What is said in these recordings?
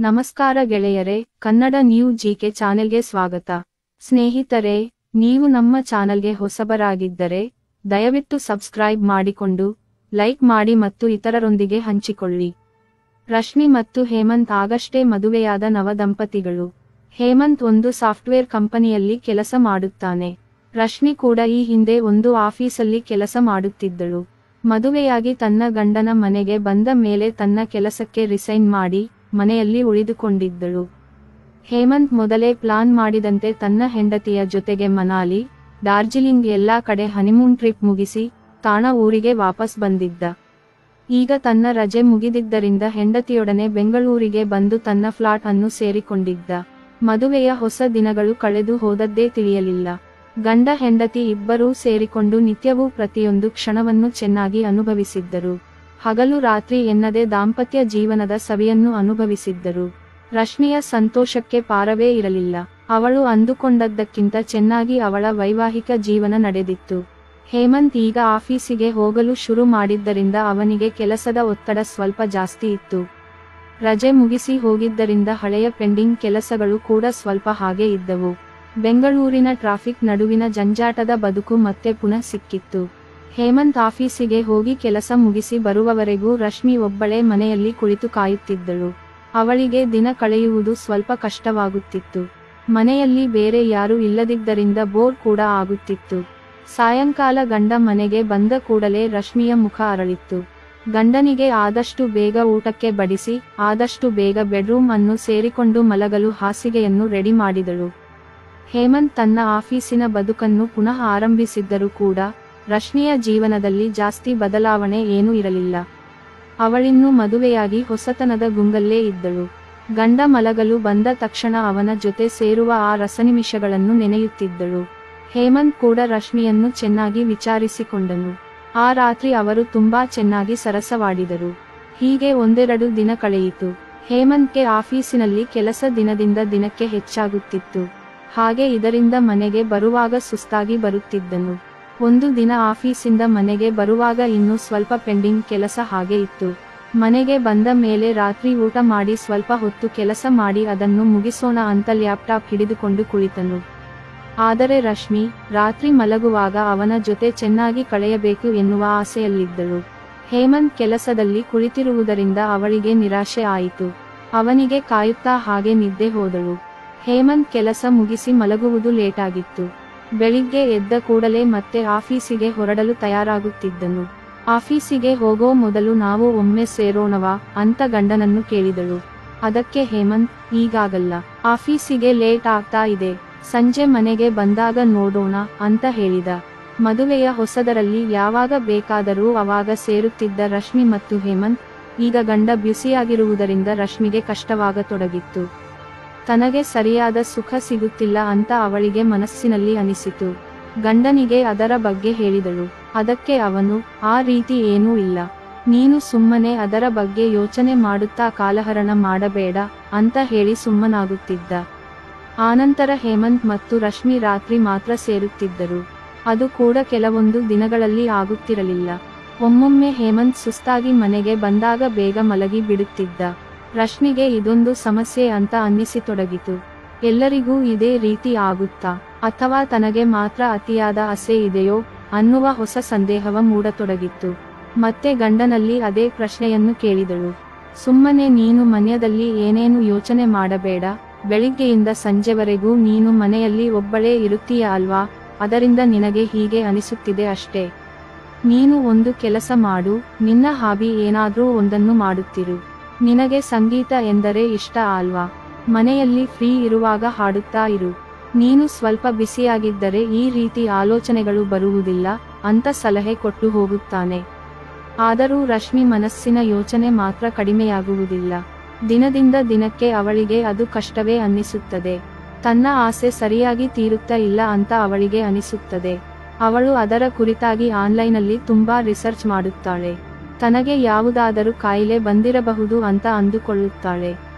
ನಮಸ್ಕಾರ ಗೆಳೆಯರೇ, Kannada new GK ಚಾನೆಲ್ಗೆ ಸ್ವಾಗತ. ಸ್ನೇಹಿತರೆ, ನೀವು ನಮ್ಮ ಚಾನೆಲ್ಗೆ ಹೊಸಬರಾಗಿದ್ದರೆ ದಯವಿಟ್ಟು ಸಬ್ಸ್ಕ್ರೈಬ್ ಮಾಡಿಕೊಂಡು ಲೈಕ್ ಮಾಡಿ ಮತ್ತು ಇತರರೊಂದಿಗೆ ಹಂಚಿಕೊಳ್ಳಿ. ರಶ್ಮಿ ಮತ್ತು ಹೇಮಂತ್ ಆಗಷ್ಟೇ ಮದುವೆಯಾದ ನವ ದಂಪತಿಗಳು. ಹೇಮಂತ್ ಒಂದು ಸಾಫ್ಟ್ವೇರ್ ಕಂಪನಿಯಲ್ಲಿ ಕೆಲಸ ಮಾಡುತ್ತಾನೆ. ರಶ್ಮಿ ಕೂಡ ಈ ಹಿಂದೆ ಒಂದು ಆಫೀಸಲ್ಲಿ ಕೆಲಸ ಮಾಡುತ್ತಿದ್ದಳು. ಮದುವೆಯಾಗಿ ತನ್ನ ಗಂಡನ ಮನೆಗೆ ಬಂದ ಮೇಲೆ ತನ್ನ ಕೆಲಸಕ್ಕೆ ರಿಸೈನ್ ಮಾಡಿ ಮನೆಯಲ್ಲಿ ಉಳಿದುಕೊಂಡಿದ್ದಳು. ಹೇಮಂತ್ ಮೊದಲೇ ಪ್ಲಾನ್ ಮಾಡಿದಂತೆ ತನ್ನ ಹೆಂಡತಿಯ ಜೊತೆಗೆ ಮನಾಲಿ, ಡಾರ್ಜಿಲಿಂಗ್ ಎಲ್ಲಾ ಕಡೆ ಹನಿಮೂನ್ ಟ್ರಿಪ್ ಮುಗಿಸಿ ತಾಣ ಊರಿಗೆ ವಾಪಸ್ ಬಂದಿದ್ದ. ಈಗ ತನ್ನ ರಜೆ ಮುಗಿದಿದ್ದರಿಂದ ಹೆಂಡತಿಯೊಡನೆ ಬೆಂಗಳೂರಿಗೆ ಬಂದು ತನ್ನ ಫ್ಲಾಟ್ ಅನ್ನು ಸೇರಿಕೊಂಡಿದ್ದ. ಮದುವೆಯ ಹೊಸ ದಿನಗಳು ಕಳೆದು ಹೋದದ್ದೇ ತಿಳಿಯಲಿಲ್ಲ. ಗಂಡ ಹೆಂಡತಿ ಇಬ್ಬರೂ ಸೇರಿಕೊಂಡು ನಿತ್ಯವೂ ಪ್ರತಿಯೊಂದು ಕ್ಷಣವನ್ನು ಚೆನ್ನಾಗಿ ಅನುಭವಿಸಿದ್ದರು. ಹಗಲು ರಾತ್ರಿ ಎನ್ನದೆ ದಾಂಪತ್ಯ ಜೀವನದ ಸವಿಯನ್ನು ಅನುಭವಿಸಿದ್ದರು. ರಶ್ಮಿಯ ಸಂತೋಷಕ್ಕೆ ಪಾರವೇ ಇರಲಿಲ್ಲ. ಅವಳು ಅಂದುಕೊಂಡದ್ದಕ್ಕಿಂತ ಚೆನ್ನಾಗಿ ಅವಳ ವೈವಾಹಿಕ ಜೀವನ ನಡೆದಿತ್ತು. ಹೇಮಂತ್ ಈಗ ಆಫೀಸಿಗೆ ಹೋಗಲು ಶುರು ಮಾಡಿದ್ದರಿಂದ ಅವನಿಗೆ ಕೆಲಸದ ಒತ್ತಡ ಸ್ವಲ್ಪ ಜಾಸ್ತಿ ಇತ್ತು. ರಜೆ ಮುಗಿಸಿ ಹೋಗಿದ್ದರಿಂದ ಹಳೆಯ ಪೆಂಡಿಂಗ್ ಕೆಲಸಗಳು ಕೂಡ ಸ್ವಲ್ಪ ಹಾಗೆ ಇದ್ದವು. ಬೆಂಗಳೂರಿನ ಟ್ರಾಫಿಕ್ ನಡುವಿನ ಜಂಜಾಟದ ಬದುಕು ಮತ್ತೆ ಪುನಃ ಸಿಕ್ಕಿತ್ತು. ಹೇಮಂತ್ ಆಫೀಸಿಗೆ ಹೋಗಿ ಕೆಲಸ ಮುಗಿಸಿ ಬರುವವರೆಗೂ ರಶ್ಮಿ ಒಬ್ಬಳೇ ಮನೆಯಲ್ಲಿ ಕುಳಿತು ಕಾಯುತ್ತಿದ್ದಳು. ಅವಳಿಗೆ ದಿನ ಕಳೆಯುವುದು ಸ್ವಲ್ಪ ಕಷ್ಟವಾಗುತ್ತಿತ್ತು. ಮನೆಯಲ್ಲಿ ಬೇರೆ ಯಾರೂ ಇಲ್ಲದಿದ್ದರಿಂದ ಬೋರ್ ಕೂಡ ಆಗುತ್ತಿತ್ತು. ಸಾಯಂಕಾಲ ಗಂಡ ಮನೆಗೆ ಬಂದ ಕೂಡಲೇ ರಶ್ಮಿಯ ಮುಖ ಅರಳಿತ್ತು. ಗಂಡನಿಗೆ ಆದಷ್ಟು ಬೇಗ ಊಟಕ್ಕೆ ಬಡಿಸಿ ಆದಷ್ಟು ಬೇಗ ಬೆಡ್ರೂಮ್ ಅನ್ನು ಸೇರಿಕೊಂಡು ಮಲಗಲು ಹಾಸಿಗೆಯನ್ನು ರೆಡಿ ಮಾಡಿದಳು. ಹೇಮಂತ್ ತನ್ನ ಆಫೀಸಿನ ಬದುಕನ್ನು ಪುನಃ ಆರಂಭಿಸಿದ್ದರೂ ಕೂಡ ರಶ್ಮಿಯ ಜೀವನದಲ್ಲಿ ಜಾಸ್ತಿ ಬದಲಾವಣೆ ಏನೂ ಇರಲಿಲ್ಲ. ಅವಳಿನ್ನೂ ಮದುವೆಯಾಗಿ ಹೊಸತನದ ಗುಂಗಲ್ಲೇ ಇದ್ದಳು. ಗಂಡ ಮಲಗಲು ಬಂದ ತಕ್ಷಣ ಅವನ ಜೊತೆ ಸೇರುವ ಆ ರಸನಿಮಿಷಗಳನ್ನು ನೆನೆಯುತ್ತಿದ್ದಳು. ಹೇಮಂತ್ ಕೂಡ ರಶ್ಮಿಯನ್ನು ಚೆನ್ನಾಗಿ ವಿಚಾರಿಸಿಕೊಂಡನು. ಆ ರಾತ್ರಿ ಅವರು ತುಂಬಾ ಚೆನ್ನಾಗಿ ಸರಸವಾಡಿದರು. ಹೀಗೆ ಒಂದೆರಡು ದಿನ ಕಳೆಯಿತು. ಹೇಮಂತ್ಗೆ ಆಫೀಸಿನಲ್ಲಿ ಕೆಲಸ ದಿನದಿಂದ ದಿನಕ್ಕೆ ಹೆಚ್ಚಾಗುತ್ತಿತ್ತು. ಹಾಗೆ ಇದರಿಂದ ಮನೆಗೆ ಬರುವಾಗ ಸುಸ್ತಾಗಿ ಬರುತ್ತಿದ್ದನು. ಒಂದು ದಿನ ಆಫೀಸಿಂದ ಮನೆಗೆ ಬರುವಾಗ ಇನ್ನೂ ಸ್ವಲ್ಪ ಪೆಂಡಿಂಗ್ ಕೆಲಸ ಹಾಗೆ ಇತ್ತು. ಮನೆಗೆ ಬಂದ ಮೇಲೆ ರಾತ್ರಿ ಊಟ ಮಾಡಿ ಸ್ವಲ್ಪ ಹೊತ್ತು ಕೆಲಸ ಮಾಡಿ ಅದನ್ನು ಮುಗಿಸೋಣ ಅಂತ ಲ್ಯಾಪ್ಟಾಪ್ ಹಿಡಿದುಕೊಂಡು ಕುಳಿತನು. ಆದರೆ ರಶ್ಮಿ ರಾತ್ರಿ ಮಲಗುವಾಗ ಅವನ ಜೊತೆ ಚೆನ್ನಾಗಿ ಕಳೆಯಬೇಕು ಎನ್ನುವ ಆಸೆಯಲ್ಲಿದ್ದಳು. ಹೇಮಂತ್ ಕೆಲಸದಲ್ಲಿ ಕುಳಿತಿರುವುದರಿಂದ ಅವಳಿಗೆ ನಿರಾಶೆ ಆಯಿತು. ಅವನಿಗೆ ಕಾಯುತ್ತಾ ಹಾಗೆ ನಿದ್ದೆ ಹೋದಳು. ಹೇಮಂತ್ ಕೆಲಸ ಮುಗಿಸಿ ಮಲಗುವುದು ಲೇಟಾಗಿತ್ತು. ಬೆಳಿಗ್ಗೆ ಎದ್ದ ಕೂಡಲೇ ಮತ್ತೆ ಆಫೀಸಿಗೆ ಹೊರಡಲು ತಯಾರಾಗುತ್ತಿದ್ದನು. ಆಫೀಸಿಗೆ ಹೋಗೋ ಮೊದಲು ನಾವು ಒಮ್ಮೆ ಸೇರೋಣವಾ ಅಂತ ಗಂಡನನ್ನು ಕೇಳಿದಳು. ಅದಕ್ಕೆ ಹೇಮಂತ್, ಈಗಾಗಲ್ಲ, ಆಫೀಸಿಗೆ ಲೇಟ್ ಆಗ್ತಾ ಇದೆ, ಸಂಜೆ ಮನೆಗೆ ಬಂದಾಗ ನೋಡೋಣ ಅಂತ ಹೇಳಿದ. ಮದುವೆಯ ಹೊಸದರಲ್ಲಿ ಯಾವಾಗ ಬೇಕಾದರೂ ಅವಾಗ ಸೇರುತ್ತಿದ್ದ ರಶ್ಮಿ ಮತ್ತು ಹೇಮಂತ್ ಈಗ ಗಂಡ ಬ್ಯುಸಿಯಾಗಿರುವುದರಿಂದ ರಶ್ಮಿಗೆ ಕಷ್ಟವಾಗತೊಡಗಿತ್ತು. ತನಗೆ ಸರಿಯಾದ ಸುಖ ಸಿಗುತ್ತಿಲ್ಲ ಅಂತ ಅವಳಿಗೆ ಮನಸ್ಸಿನಲ್ಲಿ ಅನಿಸಿತು. ಗಂಡನಿಗೆ ಅದರ ಬಗ್ಗೆ ಹೇಳಿದಳು. ಅದಕ್ಕೆ ಅವನು, ಆ ರೀತಿ ಏನೂ ಇಲ್ಲ, ನೀನು ಸುಮ್ಮನೆ ಅದರ ಬಗ್ಗೆ ಯೋಚನೆ ಮಾಡುತ್ತಾ ಕಾಲಹರಣ ಮಾಡಬೇಡ ಅಂತ ಹೇಳಿ ಸುಮ್ಮನಾಗುತ್ತಿದ್ದ. ಆನಂತರ ಹೇಮಂತ್ ಮತ್ತು ರಶ್ಮಿ ರಾತ್ರಿ ಮಾತ್ರ ಸೇರುತ್ತಿದ್ದರು. ಅದು ಕೂಡ ಕೆಲವೊಂದು ದಿನಗಳಲ್ಲಿ ಆಗುತ್ತಿರಲಿಲ್ಲ. ಒಮ್ಮೊಮ್ಮೆ ಹೇಮಂತ್ ಸುಸ್ತಾಗಿ ಮನೆಗೆ ಬಂದಾಗ ಬೇಗ ಮಲಗಿ ಬಿಡುತ್ತಿದ್ದ. ರಶ್ಮಿಗೆ ಇದೊಂದು ಸಮಸ್ಯೆ ಅಂತ ಅನ್ನಿಸಿತೊಡಗಿತು. ಎಲ್ಲರಿಗೂ ಇದೇ ರೀತಿ ಆಗುತ್ತಾ ಅಥವಾ ತನಗೆ ಮಾತ್ರ ಅತಿಯಾದ ಆಸೆ ಇದೆಯೋ ಅನ್ನುವ ಹೊಸ ಸಂದೇಹವ ಮೂಡತೊಡಗಿತ್ತು. ಮತ್ತೆ ಗಂಡನಲ್ಲಿ ಅದೇ ಪ್ರಶ್ನೆಯನ್ನು ಕೇಳಿದಳು. ಸುಮ್ಮನೆ ನೀನು ಮನೆಯಲ್ಲಿ ಏನೇನು ಯೋಚನೆ ಮಾಡಬೇಡ, ಬೆಳಿಗ್ಗೆಯಿಂದ ಸಂಜೆವರೆಗೂ ನೀನು ಮನೆಯಲ್ಲಿ ಒಬ್ಬಳೇ ಇರುತ್ತೀಯ ಅಲ್ವಾ, ಅದರಿಂದ ನಿನಗೆ ಹೀಗೆ ಅನಿಸುತ್ತಿದೆ ಅಷ್ಟೇ. ನೀನು ಒಂದು ಕೆಲಸ ಮಾಡು, ನಿನ್ನ ಹಾಬಿ ಏನಾದ್ರೂ ಒಂದನ್ನು ಮಾಡುತ್ತಿರು. ನಿನಗೆ ಸಂಗೀತ ಎಂದರೆ ಇಷ್ಟ ಅಲ್ವಾ, ಮನೆಯಲ್ಲಿ ಫ್ರೀ ಇರುವಾಗ ಹಾಡುತ್ತಾ ಇರು. ನೀನು ಸ್ವಲ್ಪ ಬಿಸಿಯಾಗಿದ್ದರೆ ಈ ರೀತಿ ಆಲೋಚನೆಗಳು ಬರುವುದಿಲ್ಲ ಅಂತ ಸಲಹೆ ಕೊಟ್ಟು ಹೋಗುತ್ತಾನೆ. ಆದರೂ ರಶ್ಮಿ ಮನಸ್ಸಿನ ಯೋಚನೆ ಮಾತ್ರ ಕಡಿಮೆಯಾಗುವುದಿಲ್ಲ. ದಿನದಿಂದ ದಿನಕ್ಕೆ ಅವಳಿಗೆ ಅದು ಕಷ್ಟವೇ ಅನ್ನಿಸುತ್ತದೆ. ತನ್ನ ಆಸೆ ಸರಿಯಾಗಿ ತೀರುತ್ತಾ ಇಲ್ಲ ಅಂತ ಅವಳಿಗೆ ಅನಿಸುತ್ತದೆ. ಅವಳು ಅದರ ಕುರಿತಾಗಿ ಆನ್ಲೈನಲ್ಲಿ ತುಂಬಾ ರಿಸರ್ಚ್ ಮಾಡುತ್ತಾಳೆ. ತನಗೆ ಯಾವುದಾದರೂ ಕಾಯಿಲೆ ಬಂದಿರಬಹುದು ಅಂತ ಅಂದುಕೊಳ್ಳುತ್ತಾಳೆ.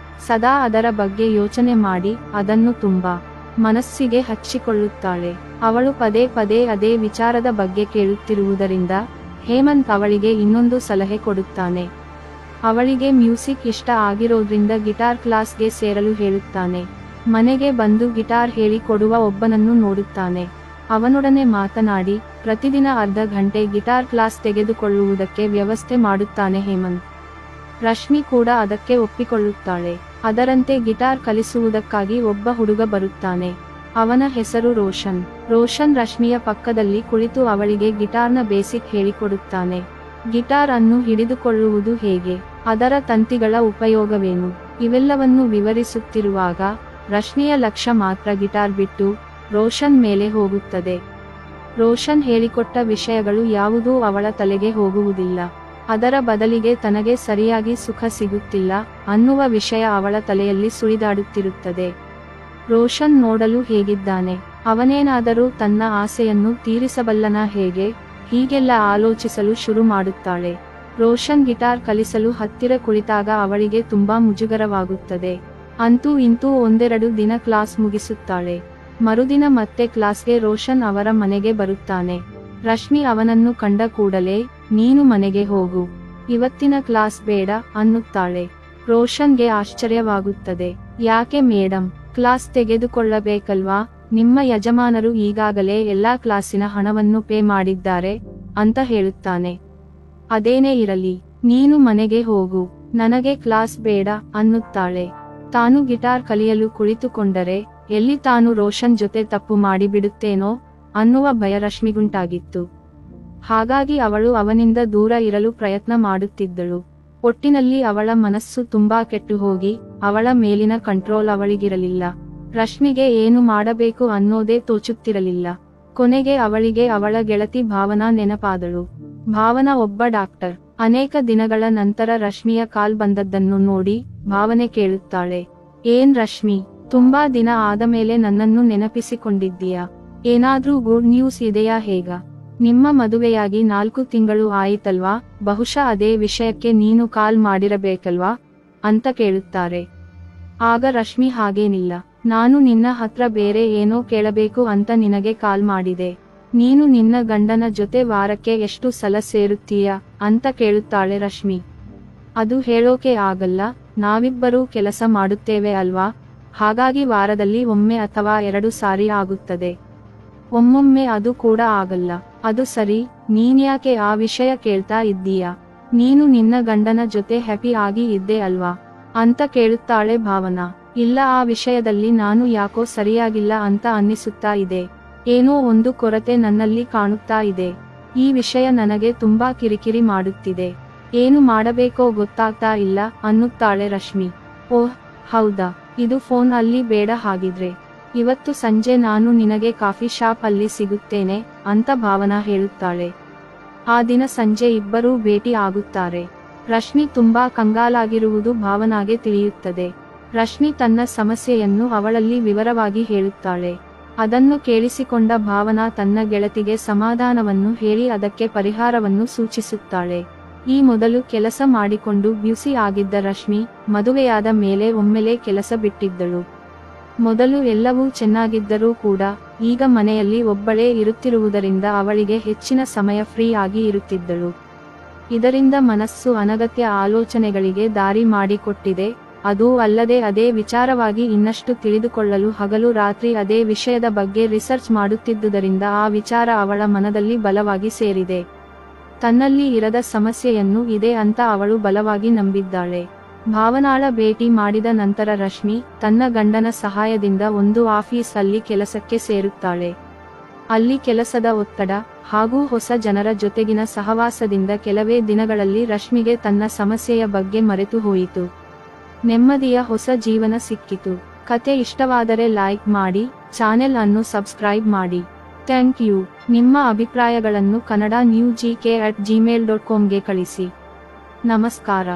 ಸದಾ ಅದರ ಬಗ್ಗೆ ಯೋಚನೆ ಮಾಡಿ ಅದನ್ನು ತುಂಬಾ ಮನಸ್ಸಿಗೆ ಹಚ್ಚಿಕೊಳ್ಳುತ್ತಾಳೆ. ಅವಳು ಪದೇ ಪದೇ ಅದೇ ವಿಚಾರದ ಬಗ್ಗೆ ಕೇಳುತ್ತಿರುವುದರಿಂದ ಹೇಮಂತ್ ಅವಳಿಗೆ ಇನ್ನೊಂದು ಸಲಹೆ ಕೊಡುತ್ತಾನೆ. ಅವಳಿಗೆ ಮ್ಯೂಸಿಕ್ ಇಷ್ಟ ಆಗಿರೋದ್ರಿಂದ ಗಿಟಾರ್ ಕ್ಲಾಸ್ಗೆ ಸೇರಲು ಹೇಳುತ್ತಾನೆ. ಮನೆಗೆ ಬಂದು ಗಿಟಾರ್ ಹೇಳಿಕೊಡುವ ಒಬ್ಬನನ್ನು ನೋಡುತ್ತಾನೆ. ಅವನೊಡನೆ ಮಾತನಾಡಿ ಪ್ರತಿದಿನ ಅರ್ಧ ಗಂಟೆ ಗಿಟಾರ್ ಕ್ಲಾಸ್ ತೆಗೆದುಕೊಳ್ಳುವುದಕ್ಕೆ ವ್ಯವಸ್ಥೆ ಮಾಡುತ್ತಾನೆ ಹೇಮಂತ್. ರಶ್ಮಿ ಕೂಡ ಅದಕ್ಕೆ ಒಪ್ಪಿಕೊಳ್ಳುತ್ತಾಳೆ. ಅದರಂತೆ ಗಿಟಾರ್ ಕಲಿಸುವುದಕ್ಕಾಗಿ ಒಬ್ಬ ಹುಡುಗ ಬರುತ್ತಾನೆ. ಅವನ ಹೆಸರು ರೋಷನ್. ರೋಷನ್ ರಶ್ಮಿಯ ಪಕ್ಕದಲ್ಲಿ ಕುಳಿತು ಅವಳಿಗೆ ಗಿಟಾರ್ನ ಬೇಸಿಕ್ ಹೇಳಿಕೊಡುತ್ತಾನೆ. ಗಿಟಾರ್ ಅನ್ನು ಹಿಡಿದುಕೊಳ್ಳುವುದು ಹೇಗೆ, ಅದರ ತಂತಿಗಳ ಉಪಯೋಗವೇನು, ಇವೆಲ್ಲವನ್ನು ವಿವರಿಸುತ್ತಿರುವಾಗ ರಶ್ಮಿಯ ಲಕ್ಷ್ಯ ಮಾತ್ರ ಗಿಟಾರ್ ಬಿಟ್ಟು ರೋಷನ್ ಮೇಲೆ ಹೋಗುತ್ತದೆ. ರೋಷನ್ ಹೇಳಿಕೊಟ್ಟ ವಿಷಯಗಳು ಯಾವುದೂ ಅವಳ ತಲೆಗೆ ಹೋಗುವುದಿಲ್ಲ. ಅದರ ಬದಲಿಗೆ ತನಗೆ ಸರಿಯಾಗಿ ಸುಖ ಸಿಗುತ್ತಿಲ್ಲ ಅನ್ನುವ ವಿಷಯ ಅವಳ ತಲೆಯಲ್ಲಿ ಸುಳಿದಾಡುತ್ತಿರುತ್ತದೆ. ರೋಷನ್ ನೋಡಲು ಹೇಗಿದ್ದಾನೆ, ಅವನೇನಾದರೂ ತನ್ನ ಆಸೆಯನ್ನು ತೀರಿಸಬಲ್ಲನಾ ಹೇಗೆ, ಹೀಗೆಲ್ಲ ಆಲೋಚಿಸಲು ಶುರು ಮಾಡುತ್ತಾಳೆ. ರೋಷನ್ ಗಿಟಾರ್ ಕಲಿಸಲು ಹತ್ತಿರ ಕುಳಿತಾಗ ಅವಳಿಗೆ ತುಂಬಾ ಮುಜುಗರವಾಗುತ್ತದೆ. ಅಂತೂ ಇಂತೂ ಒಂದೆರಡು ದಿನ ಕ್ಲಾಸ್ ಮುಗಿಸುತ್ತಾಳೆ. ಮರುದಿನ ಮತ್ತೆ ಕ್ಲಾಸ್ಗೆ ರೋಷನ್ ಅವರ ಮನೆಗೆ ಬರುತ್ತಾನೆ. ರಶ್ಮಿ ಅವನನ್ನು ಕಂಡ ಕೂಡಲೇ ನೀನು ಮನೆಗೆ ಹೋಗು, ಇವತ್ತಿನ ಕ್ಲಾಸ್ ಬೇಡ ಅನ್ನುತ್ತಾಳೆ. ರೋಷನ್ಗೆ ಆಶ್ಚರ್ಯವಾಗುತ್ತದೆ. ಯಾಕೆ ಮೇಡಂ, ಕ್ಲಾಸ್ ತೆಗೆದುಕೊಳ್ಳಬೇಕಲ್ವಾ, ನಿಮ್ಮ ಯಜಮಾನರು ಈಗಾಗಲೇ ಎಲ್ಲಾ ಕ್ಲಾಸಿನ ಹಣವನ್ನು ಪೇ ಮಾಡಿದ್ದಾರೆ ಅಂತ ಹೇಳುತ್ತಾನೆ. ಅದೇನೇ ಇರಲಿ, ನೀನು ಮನೆಗೆ ಹೋಗು, ನನಗೆ ಕ್ಲಾಸ್ ಬೇಡ ಅನ್ನುತ್ತಾಳೆ. ತಾನು ಗಿಟಾರ್ ಕಲಿಯಲು ಕುಳಿತುಕೊಂಡರೆ ಎಲ್ಲಿ ತಾನು ರೋಷನ್ ಜೊತೆ ತಪ್ಪು ಮಾಡಿಬಿಡುತ್ತೇನೋ ಅನ್ನುವ ಭಯ ರಶ್ಮಿಗುಂಟಾಗಿತ್ತು. ಹಾಗಾಗಿ ಅವಳು ಅವನಿಂದ ದೂರ ಇರಲು ಪ್ರಯತ್ನ ಮಾಡುತ್ತಿದ್ದಳು. ಒಟ್ಟಿನಲ್ಲಿ ಅವಳ ಮನಸ್ಸು ತುಂಬಾ ಕೆಟ್ಟು ಹೋಗಿ ಅವಳ ಮೇಲಿನ ಕಂಟ್ರೋಲ್ ಅವಳಿಗಿರಲಿಲ್ಲ. ರಶ್ಮಿಗೆ ಏನು ಮಾಡಬೇಕು ಅನ್ನೋದೇ ತೋಚುತ್ತಿರಲಿಲ್ಲ. ಕೊನೆಗೆ ಅವಳಿಗೆ ಅವಳ ಗೆಳತಿ ಭಾವನಾ ನೆನಪಾದಳು. ಭಾವನಾ ಒಬ್ಬ ಡಾಕ್ಟರ್. ಅನೇಕ ದಿನಗಳ ನಂತರ ರಶ್ಮಿಯ ಕಾಲ್ ಬಂದದ್ದನ್ನು ನೋಡಿ ಭಾವನೆ ಕೇಳುತ್ತಾಳೆ. ಏನ್ ರಶ್ಮಿ, ತುಂಬಾ ದಿನ ಆದಮೇಲೆ ನನ್ನನ್ನು ನೆನಪಿಸಿಕೊಂಡಿದ್ದೀಯಾ, ಏನಾದ್ರೂ ಗುಡ್ ನ್ಯೂಸ್ ಇದೆಯಾ, ಹೇಗ, ನಿಮ್ಮ ಮದುವೆಯಾಗಿ 4 ತಿಂಗಳು ಆಯಿತಲ್ವಾ, ಬಹುಶಃ ಅದೇ ವಿಷಯಕ್ಕೆ ನೀನು ಕಾಲ್ ಮಾಡಿರಬೇಕಲ್ವಾ ಅಂತ ಕೇಳುತ್ತಾರೆ. ಆಗ ರಶ್ಮಿ ಹಾಗೇನಿಲ್ಲ, ನಾನು ನಿನ್ನ ಹತ್ರ ಬೇರೆ ಏನೋ ಕೇಳಬೇಕು ಅಂತ ನಿನಗೆ ಕಾಲ್ ಮಾಡಿದೆ. ನೀನು ನಿನ್ನ ಗಂಡನ ಜೊತೆ ವಾರಕ್ಕೆ ಎಷ್ಟು ಸಲ ಸೇರುತ್ತೀಯ ಅಂತ ಕೇಳುತ್ತಾಳೆ ರಶ್ಮಿ. ಅದು ಹೇಳೋಕೆ ಆಗಲ್ಲ, ನಾವಿಬ್ಬರೂ ಕೆಲಸ ಮಾಡುತ್ತೇವೆ ಅಲ್ವಾ, ಹಾಗಾಗಿ ವಾರದಲ್ಲಿ ಒಮ್ಮೆ ಅಥವಾ 2 ಸಾರಿ ಆಗುತ್ತದೆ. ಒಮ್ಮೊಮ್ಮೆ ಅದು ಕೂಡ ಆಗಲ್ಲ. ಅದು ಸರಿ, ನೀನ್ಯಾಕೆ ಆ ವಿಷಯ ಕೇಳ್ತಾ ಇದ್ದೀಯಾ, ನೀನು ನಿನ್ನ ಗಂಡನ ಜೊತೆ ಹ್ಯಾಪಿ ಆಗಿ ಇದ್ದೆ ಅಲ್ವಾ ಅಂತ ಕೇಳುತ್ತಾಳೆ ಭಾವನಾ. ಇಲ್ಲ, ಆ ವಿಷಯದಲ್ಲಿ ನಾನು ಯಾಕೋ ಸರಿಯಾಗಿಲ್ಲ ಅಂತ ಅನ್ನಿಸುತ್ತಾ ಇದೆ. ಏನೋ ಒಂದು ಕೊರತೆ ನನ್ನಲ್ಲಿ ಕಾಣುತ್ತಾ ಇದೆ. ಈ ವಿಷಯ ನನಗೆ ತುಂಬಾ ಕಿರಿಕಿರಿ ಮಾಡುತ್ತಿದೆ. ಏನು ಮಾಡಬೇಕೋ ಗೊತ್ತಾಗ್ತಾ ಇಲ್ಲ ಅನ್ನುತ್ತಾಳೆ ರಶ್ಮಿ. ಓಹ್ ಹೌದಾ, ಇದು ಫೋನ್ ಅಲ್ಲಿ ಬೇಡ, ಹಾಗಿದ್ರೆ ಇವತ್ತು ಸಂಜೆ ನಾನು ನಿನಗೆ ಕಾಫಿ ಶಾಪ್ ಅಲ್ಲಿ ಸಿಗುತ್ತೇನೆ ಅಂತ ಭಾವನಾ ಹೇಳುತ್ತಾಳೆ. ಆ ದಿನ ಸಂಜೆ ಇಬ್ಬರೂ ಭೇಟಿ ಆಗುತ್ತಾರೆ. ರಶ್ಮಿ ತುಂಬಾ ಕಂಗಾಲಾಗಿರುವುದು ಭಾವನಾಗೆ ತಿಳಿಯುತ್ತದೆ. ರಶ್ಮಿ ತನ್ನ ಸಮಸ್ಯೆಯನ್ನು ಅವಳಲ್ಲಿ ವಿವರವಾಗಿ ಹೇಳುತ್ತಾಳೆ. ಅದನ್ನು ಕೇಳಿಸಿಕೊಂಡ ಭಾವನಾ ತನ್ನ ಗೆಳತಿಗೆ ಸಮಾಧಾನವನ್ನು ಹೇಳಿ ಅದಕ್ಕೆ ಪರಿಹಾರವನ್ನು ಸೂಚಿಸುತ್ತಾಳೆ. ಈ ಮೊದಲು ಕೆಲಸ ಮಾಡಿಕೊಂಡು ಬ್ಯುಸಿ ಆಗಿದ್ದ ರಶ್ಮಿ ಮದುವೆಯಾದ ಮೇಲೆ ಒಮ್ಮೆಲೆ ಕೆಲಸ ಬಿಟ್ಟಿದ್ದಳು. ಮೊದಲು ಎಲ್ಲವೂ ಚೆನ್ನಾಗಿದ್ದರೂ ಕೂಡ ಈಗ ಮನೆಯಲ್ಲಿ ಒಬ್ಬಳೇ ಇರುತ್ತಿರುವುದರಿಂದ ಅವಳಿಗೆ ಹೆಚ್ಚಿನ ಸಮಯ ಫ್ರೀ ಆಗಿ ಇರುತ್ತಿದ್ದಳು. ಇದರಿಂದ ಮನಸ್ಸು ಅನಗತ್ಯ ಆಲೋಚನೆಗಳಿಗೆ ದಾರಿ ಮಾಡಿಕೊಟ್ಟಿದೆ. ಅದೂ ಅಲ್ಲದೆ ಅದೇ ವಿಚಾರವಾಗಿ ಇನ್ನಷ್ಟು ತಿಳಿದುಕೊಳ್ಳಲು ಹಗಲು ರಾತ್ರಿ ಅದೇ ವಿಷಯದ ಬಗ್ಗೆ ರಿಸರ್ಚ್ ಮಾಡುತ್ತಿದ್ದುದರಿಂದ ಆ ವಿಚಾರ ಅವಳ ಮನದಲ್ಲಿ ಬಲವಾಗಿ ಸೇರಿದೆ. ತನ್ನಲ್ಲಿ ಇರದ ಸಮಸ್ಯೆಯನ್ನು ಇದೆ ಅಂತ ಅವಳು ಬಲವಾಗಿ ನಂಬಿದ್ದಾಳೆ. ಭಾವನಾಳ ಭೇಟಿ ಮಾಡಿದ ನಂತರ ರಶ್ಮಿ ತನ್ನ ಗಂಡನ ಸಹಾಯದಿಂದ ಒಂದು ಆಫೀಸ್ ಅಲ್ಲಿ ಕೆಲಸಕ್ಕೆ ಸೇರುತ್ತಾಳೆ. ಅಲ್ಲಿ ಕೆಲಸದ ಒತ್ತಡ ಹಾಗೂ ಹೊಸ ಜನರ ಜೊತೆಗಿನ ಸಹವಾಸದಿಂದ ಕೆಲವೇ ದಿನಗಳಲ್ಲಿ ರಶ್ಮಿಗೆ ತನ್ನ ಸಮಸ್ಯೆಯ ಬಗ್ಗೆ ಮರೆತು ಹೋಯಿತು. ನೆಮ್ಮದಿಯ ಹೊಸ ಜೀವನ ಸಿಕ್ಕಿತು. ಕತೆ ಇಷ್ಟವಾದರೆ ಲೈಕ್ ಮಾಡಿ, ಚಾನೆಲ್ ಅನ್ನು ಸಬ್ಸ್ಕ್ರೈಬ್ ಮಾಡಿ. Thank you. ನಿಮ್ಮ ಅಭಿಪ್ರಾಯಗಳನ್ನು kannada newsgk@gmail.com ಗೆ ಕಳಿಸಿ. ನಮಸ್ಕಾರ.